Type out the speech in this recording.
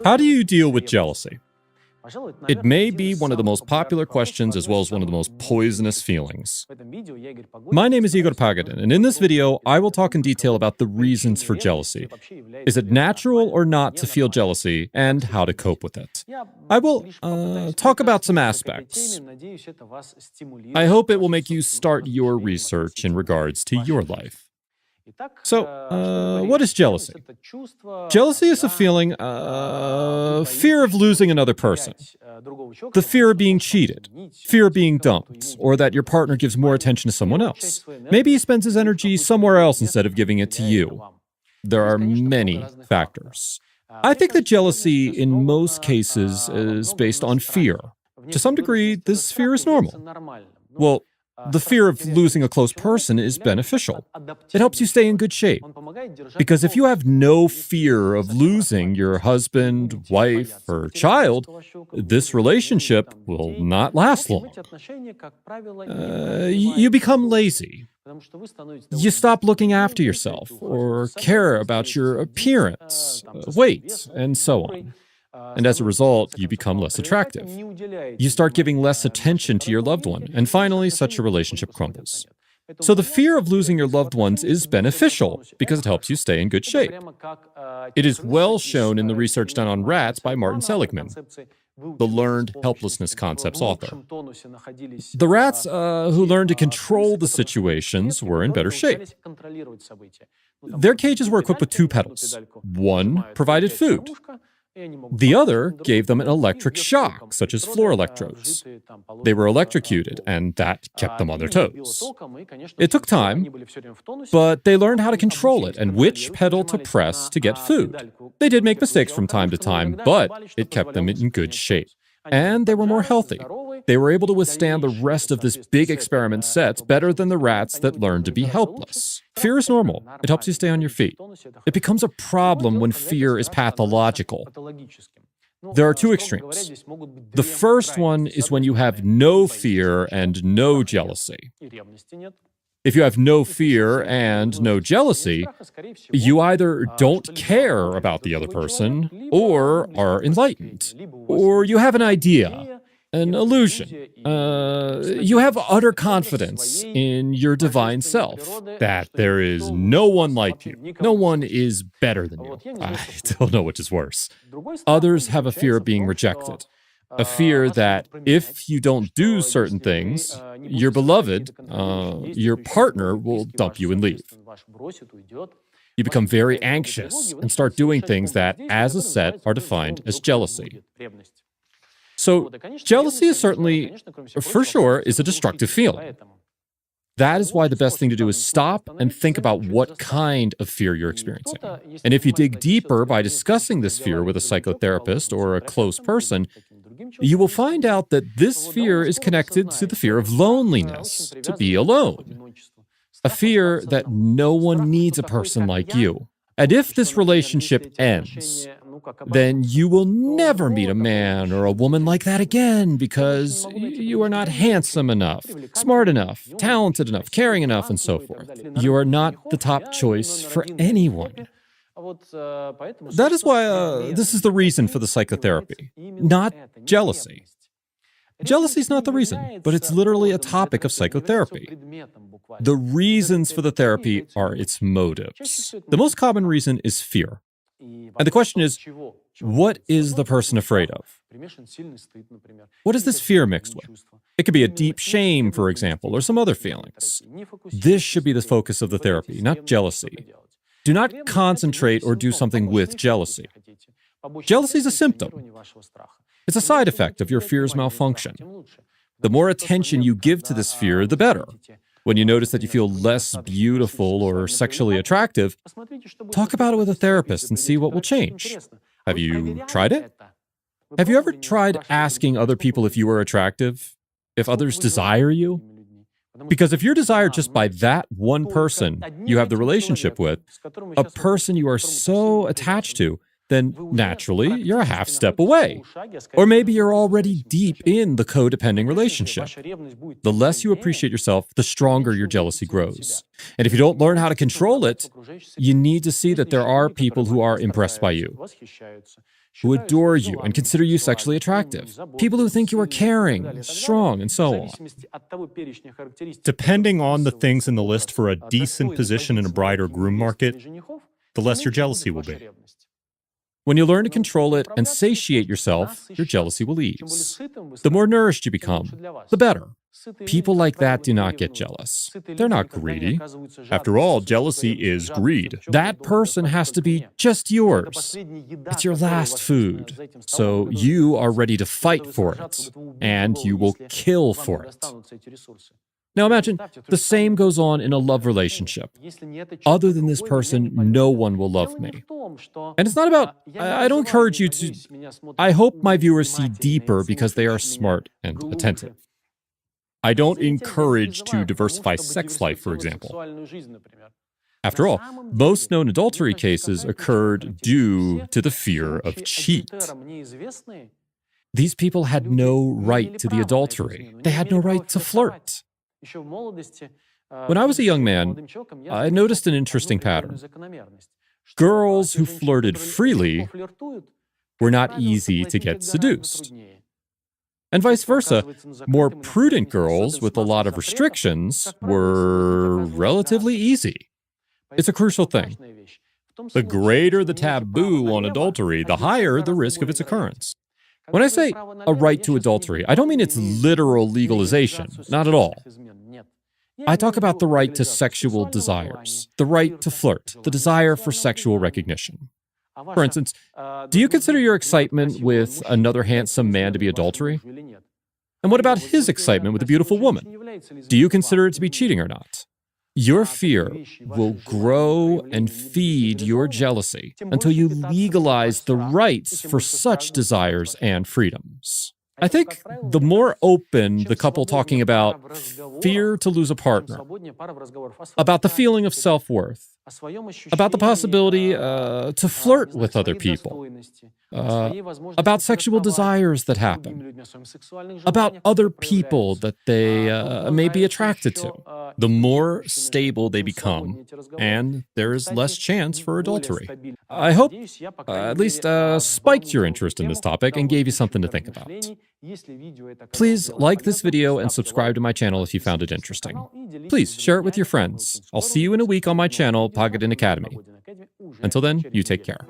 How do you deal with jealousy? It may be one of the most popular questions as well as one of the most poisonous feelings. My name is Igor Pogodin, and in this video, I will talk in detail about the reasons for jealousy. Is it natural or not to feel jealousy, and how to cope with it? I will talk about some aspects. I hope it will make you start your research in regards to your life. So, what is jealousy? Jealousy is a feeling, fear of losing another person, the fear of being cheated, fear of being dumped, or that your partner gives more attention to someone else. Maybe he spends his energy somewhere else instead of giving it to you. There are many factors. I think that jealousy, in most cases, is based on fear. To some degree, this fear is normal. Well, the fear of losing a close person is beneficial. It helps you stay in good shape. Because if you have no fear of losing your husband, wife, or child, this relationship will not last long. You become lazy. You stop looking after yourself or care about your appearance, weight, and so on. And as a result, you become less attractive. You start giving less attention to your loved one, and finally, such a relationship crumbles. So the fear of losing your loved ones is beneficial because it helps you stay in good shape. It is well shown in the research done on rats by Martin Seligman, the learned helplessness concepts author. The rats who learned to control the situations were in better shape. Their cages were equipped with two pedals. One provided food. The other gave them an electric shock, such as floor electrodes. They were electrocuted, and that kept them on their toes. It took time, but they learned how to control it and which pedal to press to get food. They did make mistakes from time to time, but it kept them in good shape. And they were more healthy. They were able to withstand the rest of this big experiment set better than the rats that learned to be helpless. Fear is normal. It helps you stay on your feet. It becomes a problem when fear is pathological. There are two extremes. The first one is when you have no fear and no jealousy. If you have no fear and no jealousy, you either don't care about the other person, or are enlightened, or you have an idea, an illusion. You have utter confidence in your divine self, that there is no one like you, no one is better than you. I don't know which is worse. Others have a fear of being rejected. A fear that if you don't do certain things, your beloved, your partner will dump you and leave. You become very anxious and start doing things that, as a set, are defined as jealousy. So, jealousy is certainly, for sure, is a destructive feeling. That is why the best thing to do is stop and think about what kind of fear you're experiencing. And if you dig deeper by discussing this fear with a psychotherapist or a close person, you will find out that this fear is connected to the fear of loneliness, to be alone. A fear that no one needs a person like you. And if this relationship ends, then you will never meet a man or a woman like that again because you are not handsome enough, smart enough, talented enough, caring enough, and so forth. You are not the top choice for anyone. That is why this is the reason for the psychotherapy, not jealousy. Jealousy is not the reason, but it's literally a topic of psychotherapy. The reasons for the therapy are its motives. The most common reason is fear. And the question is, what is the person afraid of? What is this fear mixed with? It could be a deep shame, for example, or some other feelings. This should be the focus of the therapy, not jealousy. Do not concentrate or do something with jealousy. Jealousy is a symptom. It's a side effect of your fear's malfunction. The more attention you give to this fear, the better. When you notice that you feel less beautiful or sexually attractive, talk about it with a therapist and see what will change. Have you tried it? Have you ever tried asking other people if you are attractive? If others desire you? Because if you're desired just by that one person you have the relationship with, a person you are so attached to, then naturally you're a half step away. Or maybe you're already deep in the codependent relationship. The less you appreciate yourself, the stronger your jealousy grows. And if you don't learn how to control it, you need to see that there are people who are impressed by you. who adore you and consider you sexually attractive, people who think you are caring, strong, and so on. Depending on the things in the list for a decent position in a bride or groom market, the less your jealousy will be. When you learn to control it and satiate yourself, your jealousy will ease. The more nourished you become, the better. People like that do not get jealous. They're not greedy. After all, jealousy is greed. That person has to be just yours. It's your last food. So you are ready to fight for it, and you will kill for it. Now imagine the same goes on in a love relationship. Other than this person, no one will love me. And it's not about, I don't encourage you to, I hope my viewers see deeper because they are smart and attentive. I don't encourage to diversify sex life, for example. After all, most known adultery cases occurred due to the fear of cheat. These people had no right to the adultery. They had no right to flirt. When I was a young man, I noticed an interesting pattern. Girls who flirted freely were not easy to get seduced. And vice versa, more prudent girls with a lot of restrictions were relatively easy. It's a crucial thing. The greater the taboo on adultery, the higher the risk of its occurrence. When I say a right to adultery, I don't mean its literal legalization, not at all. I talk about the right to sexual desires, the right to flirt, the desire for sexual recognition. For instance, do you consider your excitement with another handsome man to be adultery? And what about his excitement with a beautiful woman? Do you consider it to be cheating or not? Your fear will grow and feed your jealousy until you legalize the rights for such desires and freedoms. I think the more open the couple talking about fear to lose a partner, about the feeling of self-worth, about the possibility to flirt with other people, about sexual desires that happen, about other people that they may be attracted to, the more stable they become, and there is less chance for adultery. I hope at least spiked your interest in this topic and gave you something to think about. Please like this video and subscribe to my channel if you found it interesting. Please share it with your friends. I'll see you in a week on my channel, Pogodin Academy. Until then, you take care.